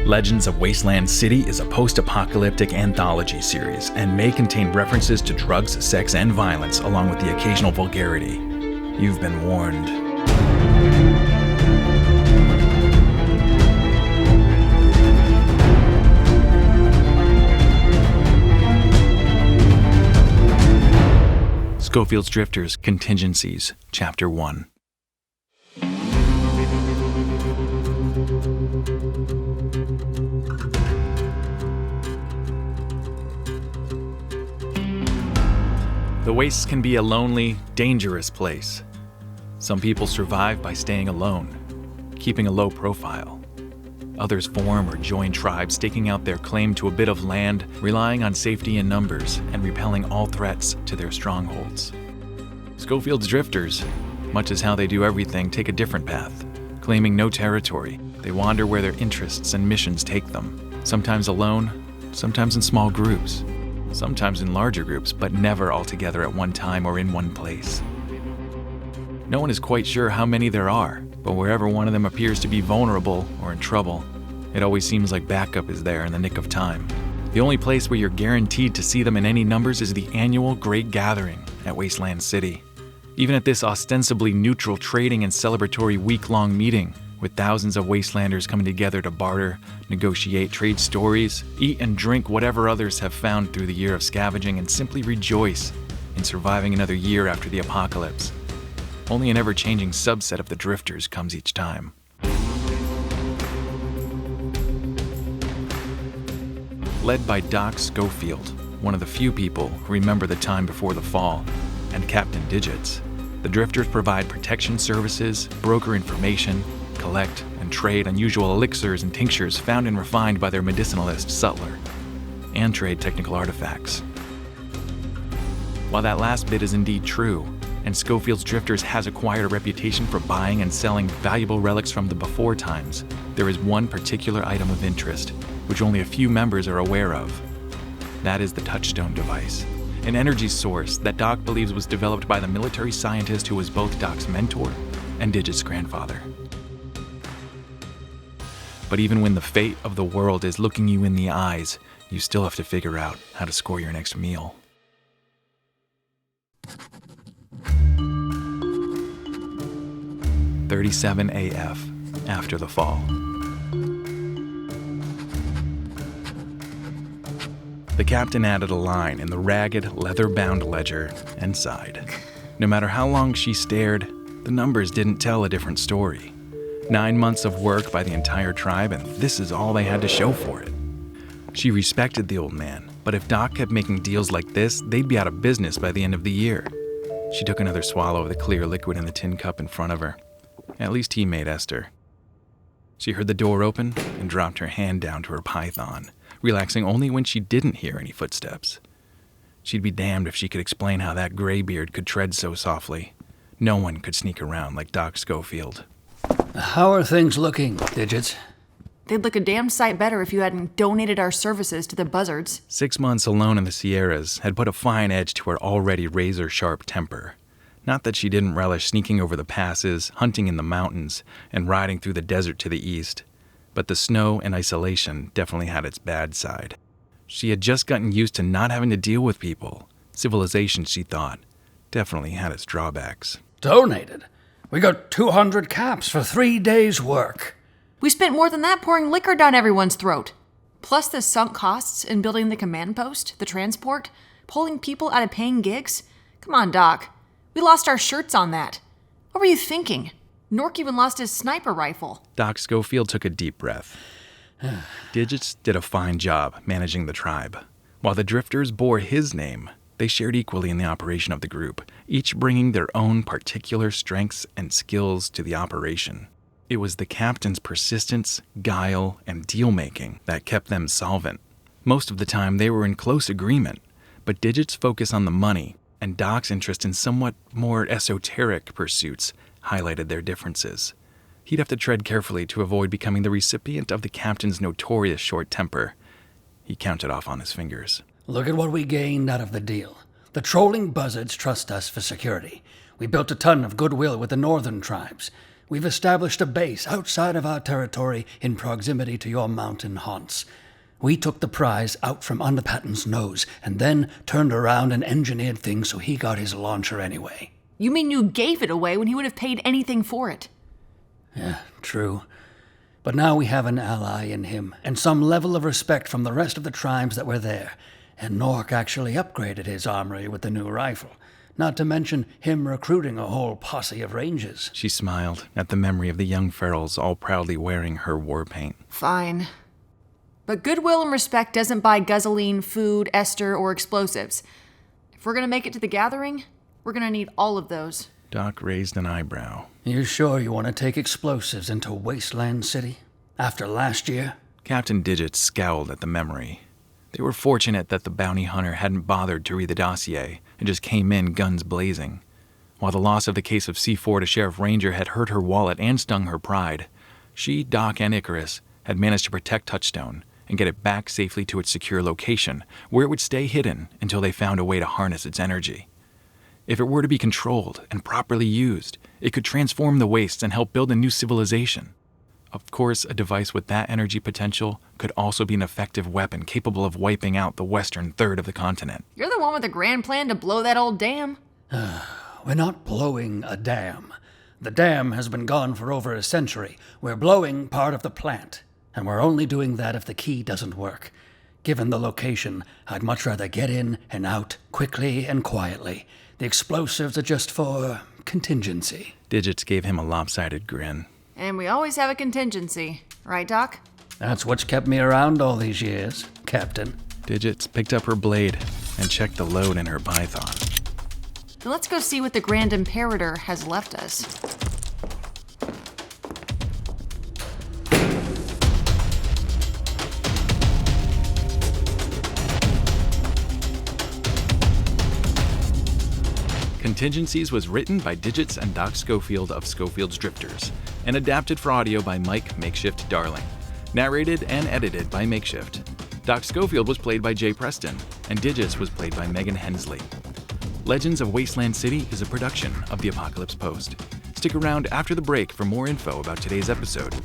Legends of Wasteland City is a post-apocalyptic anthology series and may contain references to drugs, sex, and violence, along with the occasional vulgarity. You've been warned. Skofield's Drifters, Contingencies, Chapter 1. The Wastes can be a lonely, dangerous place. Some people survive by staying alone, keeping a low profile. Others form or join tribes staking out their claim to a bit of land, relying on safety in numbers and repelling all threats to their strongholds. Skofield's Drifters, much as how they do everything, take a different path. Claiming no territory, they wander where their interests and missions take them, sometimes alone, sometimes in small groups. Sometimes in larger groups, but never all together at one time or in one place. No one is quite sure how many there are, but wherever one of them appears to be vulnerable or in trouble, it always seems like backup is there in the nick of time. The only place where you're guaranteed to see them in any numbers is the annual Great Gathering at Wasteland City. Even at this ostensibly neutral trading and celebratory week-long meeting, with thousands of Wastelanders coming together to barter, negotiate, trade stories, eat and drink whatever others have found through the year of scavenging, and simply rejoice in surviving another year after the apocalypse. Only an ever-changing subset of the Drifters comes each time. Led by Doc Skofield, one of the few people who remember the time before the fall, and Captain Digits, the Drifters provide protection services, broker information, collect and trade unusual elixirs and tinctures found and refined by their medicinalist Sutler, and trade technical artifacts. While that last bit is indeed true, and Skofield's Drifters has acquired a reputation for buying and selling valuable relics from the before times, there is one particular item of interest, which only a few members are aware of. That is the Touchstone device, an energy source that Doc believes was developed by the military scientist who was both Doc's mentor and Digits' grandfather. But even when the fate of the world is looking you in the eyes, you still have to figure out how to score your next meal. "37 AF, after the fall." The captain added a line in the ragged, leather-bound ledger and sighed. No matter how long she stared, the numbers didn't tell a different story. 9 months of work by the entire tribe, and this is all they had to show for it. She respected the old man, but if Doc kept making deals like this, they'd be out of business by the end of the year. She took another swallow of the clear liquid in the tin cup in front of her. At least he made Esther. She heard the door open and dropped her hand down to her python, relaxing only when she didn't hear any footsteps. She'd be damned if she could explain how that graybeard could tread so softly. No one could sneak around like Doc Skofield. How are things looking, Digits? They'd look a damn sight better if you hadn't donated our services to the buzzards. 6 months alone in the Sierras had put a fine edge to her already razor-sharp temper. Not that she didn't relish sneaking over the passes, hunting in the mountains, and riding through the desert to the east. But the snow and isolation definitely had its bad side. She had just gotten used to not having to deal with people. Civilization, she thought, definitely had its drawbacks. Donated? We got 200 caps for 3 days' work. We spent more than that pouring liquor down everyone's throat. Plus the sunk costs in building the command post, the transport, pulling people out of paying gigs. Come on, Doc. We lost our shirts on that. What were you thinking? Nork even lost his sniper rifle. Doc Skofield took a deep breath. Digits did a fine job managing the tribe. While the Drifters bore his name, they shared equally in the operation of the group, each bringing their own particular strengths and skills to the operation. It was the captain's persistence, guile, and deal-making that kept them solvent. Most of the time, they were in close agreement, but Digits' focus on the money and Doc's interest in somewhat more esoteric pursuits highlighted their differences. He'd have to tread carefully to avoid becoming the recipient of the captain's notorious short temper. He counted off on his fingers. Look at what we gained out of the deal. The trolling buzzards trust us for security. We built a ton of goodwill with the northern tribes. We've established a base outside of our territory in proximity to your mountain haunts. We took the prize out from under Patton's nose and then turned around and engineered things so he got his launcher anyway. You mean you gave it away when he would have paid anything for it? Yeah, true. But now we have an ally in him, and some level of respect from the rest of the tribes that were there. And Nork actually upgraded his armory with the new rifle. Not to mention him recruiting a whole posse of rangers. She smiled at the memory of the young ferals all proudly wearing her war paint. Fine. But goodwill and respect doesn't buy guzzling, food, ester, or explosives. If we're gonna make it to the gathering, we're gonna need all of those. Doc raised an eyebrow. You sure you want to take explosives into Wasteland City? After last year? Captain Digits scowled at the memory. They were fortunate that the bounty hunter hadn't bothered to read the dossier and just came in guns blazing. While the loss of the case of C4 to Sheriff Ranger had hurt her wallet and stung her pride, she, Doc, and Icarus had managed to protect Touchstone and get it back safely to its secure location, where it would stay hidden until they found a way to harness its energy. If it were to be controlled and properly used, it could transform the wastes and help build a new civilization. Of course, a device with that energy potential could also be an effective weapon capable of wiping out the western third of the continent. You're the one with the grand plan to blow that old dam. We're not blowing a dam. The dam has been gone for over a century. We're blowing part of the plant. And we're only doing that if the key doesn't work. Given the location, I'd much rather get in and out quickly and quietly. The explosives are just for contingency. Digits gave him a lopsided grin. And we always have a contingency. Right, Doc? That's what's kept me around all these years, Captain. Digits picked up her blade and checked the load in her python. Then let's go see what the Grand Imperator has left us. Contingencies was written by Digits and Doc Skofield of Skofield's Drifters, and adapted for audio by Mike Makeshift Darling. Narrated and edited by Makeshift. Doc Skofield was played by Jay Preston, and Digits was played by Megan Hensley. Legends of Wasteland City is a production of the Apocalypse Post. Stick around after the break for more info about today's episode.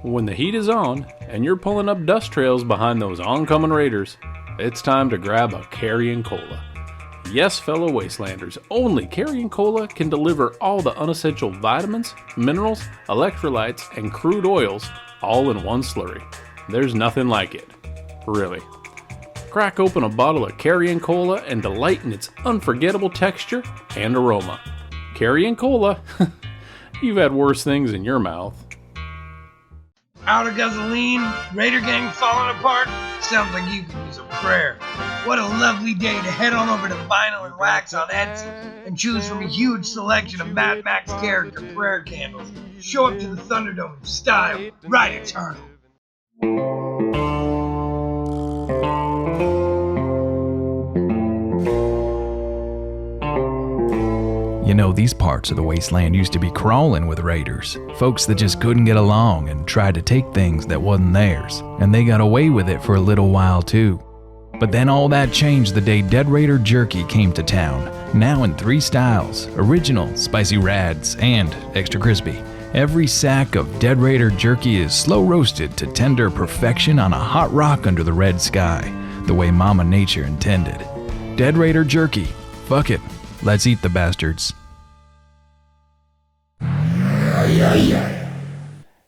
When the heat is on, and you're pulling up dust trails behind those oncoming raiders, it's time to grab a Carrion Cola. Yes, fellow Wastelanders, only Carrion Cola can deliver all the unessential vitamins, minerals, electrolytes, and crude oils all in one slurry. There's nothing like it. Really. Crack open a bottle of Carrion Cola and delight in its unforgettable texture and aroma. Carrion Cola? You've had worse things in your mouth. Out of gasoline, Raider gang falling apart? Sounds like you could use a prayer. What a lovely day to head on over to Vinyl and Wax on Etsy and choose from a huge selection of Mad Max character prayer candles. Show up to the Thunderdome in style, right eternal. You know, these parts of the wasteland used to be crawling with raiders. Folks that just couldn't get along and tried to take things that wasn't theirs. And they got away with it for a little while too. But then all that changed the day Dead Raider Jerky came to town. Now in 3 styles: original, spicy rads, and extra crispy. Every sack of Dead Raider Jerky is slow roasted to tender perfection on a hot rock under the red sky, the way Mama Nature intended. Dead Raider Jerky. Fuck it. Let's eat the bastards.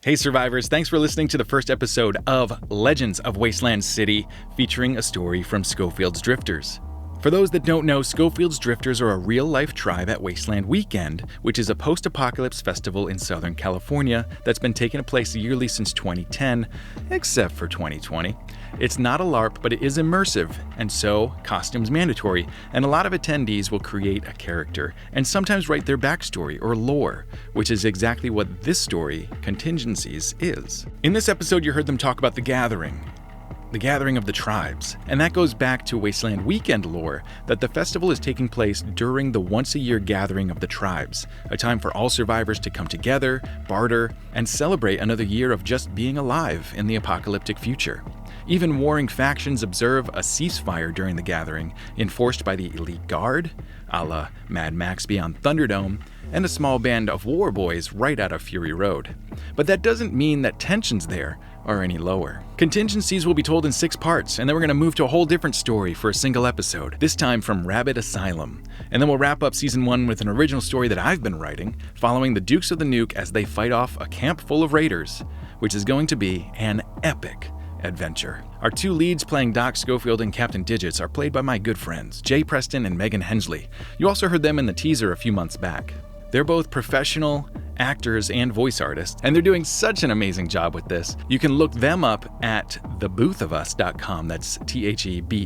Hey survivors, thanks for listening to the first episode of Legends of Wasteland City, featuring a story from Skofield's Drifters. For those that don't know, Skofield's Drifters are a real-life tribe at Wasteland Weekend, which is a post-apocalypse festival in Southern California that's been taking place yearly since 2010, except for 2020. It's not a LARP, but it is immersive, and so costumes mandatory, and a lot of attendees will create a character, and sometimes write their backstory or lore, which is exactly what this story, Contingencies, is. In this episode, you heard them talk about the gathering of the tribes, and that goes back to Wasteland Weekend lore that the festival is taking place during the once-a-year gathering of the tribes, a time for all survivors to come together, barter, and celebrate another year of just being alive in the apocalyptic future. Even warring factions observe a ceasefire during the gathering, enforced by the elite guard, a la Mad Max Beyond Thunderdome, and a small band of war boys right out of Fury Road. But that doesn't mean that tensions there are any lower. Contingencies will be told in 6 parts, and then we're going to move to a whole different story for a single episode, this time from Rabbit Asylum. And then we'll wrap up Season 1 with an original story that I've been writing, following the Dukes of the Nuke as they fight off a camp full of raiders, which is going to be an epic adventure. Our 2 leads playing Doc Skofield and Captain Digits are played by my good friends, Jay Preston and Megan Hensley. You also heard them in the teaser a few months back. They're both professional actors and voice artists, and they're doing such an amazing job with this. You can look them up at theboothofus.com. That's THEBOOTH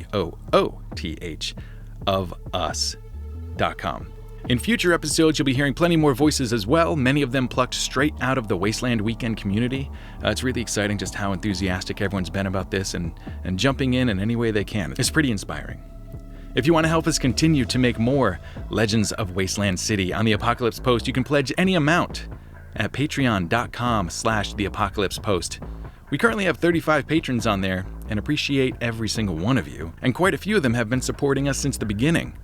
of us.com. In future episodes, you'll be hearing plenty more voices as well, many of them plucked straight out of the Wasteland Weekend community. It's really exciting just how enthusiastic everyone's been about this and jumping in any way they can. It's pretty inspiring. If you want to help us continue to make more Legends of Wasteland City on the Apocalypse Post, you can pledge any amount at patreon.com/theapocalypsepost. We currently have 35 patrons on there and appreciate every single one of you, and quite a few of them have been supporting us since the beginning.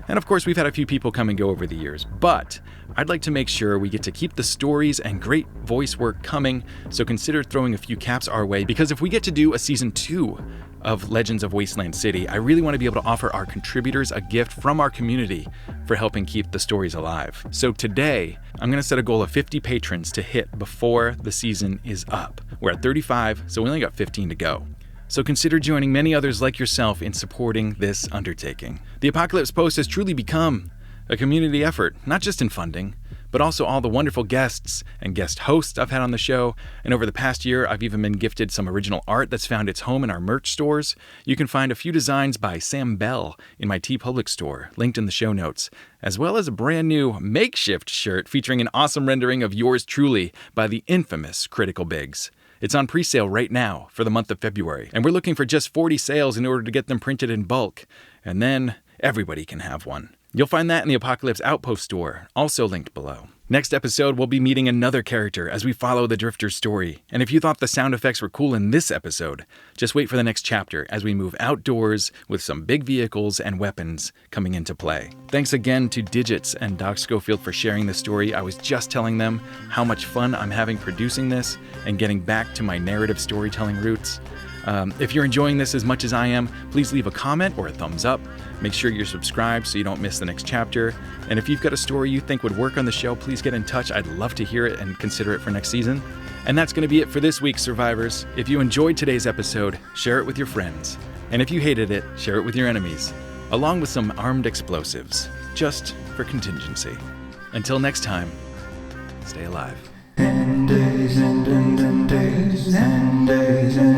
And of course, we've had a few people come and go over the years, but I'd like to make sure we get to keep the stories and great voice work coming, so consider throwing a few caps our way, because if we get to do a Season 2 of Legends of Wasteland City, I really want to be able to offer our contributors a gift from our community for helping keep the stories alive. So today, I'm going to set a goal of 50 patrons to hit before the season is up. We're at 35, so we only got 15 to go. So consider joining many others like yourself in supporting this undertaking. The Apocalypse Post has truly become a community effort, not just in funding, but also all the wonderful guests and guest hosts I've had on the show. And over the past year, I've even been gifted some original art that's found its home in our merch stores. You can find a few designs by Sam Bell in my TeePublic store, linked in the show notes, as well as a brand new makeshift shirt featuring an awesome rendering of yours truly by the infamous Critical Biggs. It's on pre-sale right now for the month of February, and we're looking for just 40 sales in order to get them printed in bulk, and then everybody can have one. You'll find that in the Apocalypse Outpost store, also linked below. Next episode, we'll be meeting another character as we follow the Drifter's story. And if you thought the sound effects were cool in this episode, just wait for the next chapter as we move outdoors with some big vehicles and weapons coming into play. Thanks again to Digits and Doc Skofield for sharing the story. I was just telling them how much fun I'm having producing this and getting back to my narrative storytelling roots. If you're enjoying this as much as I am, please leave a comment or a thumbs up. Make sure you're subscribed so you don't miss the next chapter. And if you've got a story you think would work on the show, please get in touch. I'd love to hear it and consider it for next season. And that's going to be it for this week, survivors. If you enjoyed today's episode, share it with your friends. And if you hated it, share it with your enemies, along with some armed explosives, just for contingency. Until next time, stay alive. And days and days and days and days and